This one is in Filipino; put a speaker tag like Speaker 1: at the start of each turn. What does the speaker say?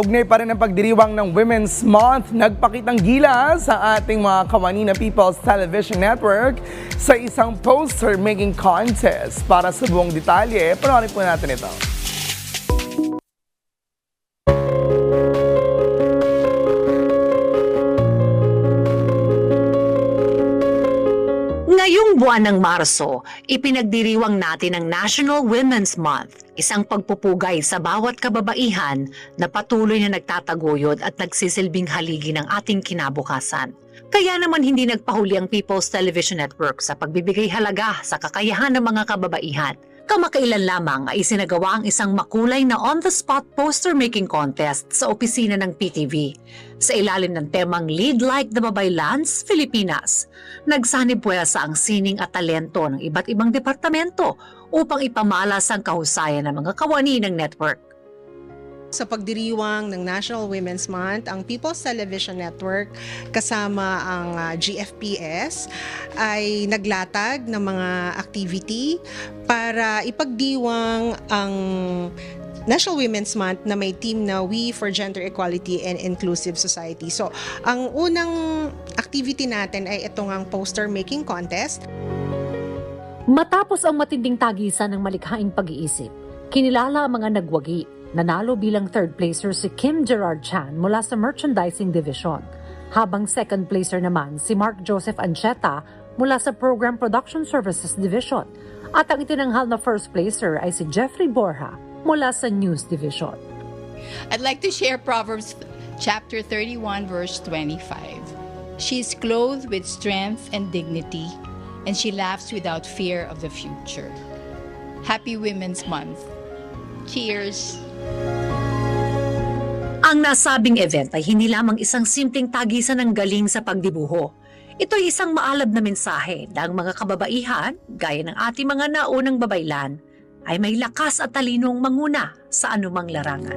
Speaker 1: Kaugnay pa rin ang pagdiriwang ng Women's Month, nagpakitang gilas sa ating mga kawani na People's Television Network sa isang poster-making contest. Para sa buong detalye, panoorin po natin ito.
Speaker 2: Ngayong buwan ng Marso, ipinagdiriwang natin ang National Women's Month, isang pagpupugay sa bawat kababaihan na patuloy na nagtataguyod at nagsisilbing haligi ng ating kinabukasan. Kaya naman hindi nagpahuli ang People's Television Network sa pagbibigay halaga sa kakayahan ng mga kababaihan. Kamakailan lamang ay isinagawa ang isang makulay na on-the-spot poster-making contest sa opisina ng PTV. Sa ilalim ng temang Lead Like the Babaylands, Filipinas, nagsanib-puwersa ang sining at talento ng iba't ibang departamento upang ipamalas ang kahusayan ng mga kawani ng network.
Speaker 3: Sa pagdiriwang ng National Women's Month, ang People's Television Network kasama ang GFPS ay naglatag ng mga activity para ipagdiwang ang National Women's Month na may team na We for Gender Equality and Inclusive Society. So, ang unang activity natin ay itong ang poster making contest.
Speaker 4: Matapos ang matinding tagisan ng malikhaing pag-iisip, kinilala ang mga nagwagi. Nanalo bilang third placer si Kim Gerard Chan mula sa Merchandising Division, habang second placer naman si Mark Joseph Ancheta mula sa Program Production Services Division, at ang itinanghal na first placer ay si Jeffrey Borja mula sa News Division.
Speaker 5: I'd like to share Proverbs chapter 31 verse 25. She is clothed with strength and dignity, and she laughs without fear of the future. Happy Women's Month. Cheers!
Speaker 2: Ang nasabing event ay hindi lamang isang simpleng tagisan ng galing sa pagdibuho. Ito ay isang maalab na mensahe na ang mga kababaihan, gaya ng ating mga naunang babaylan, ay may lakas at talinong manguna sa anumang larangan.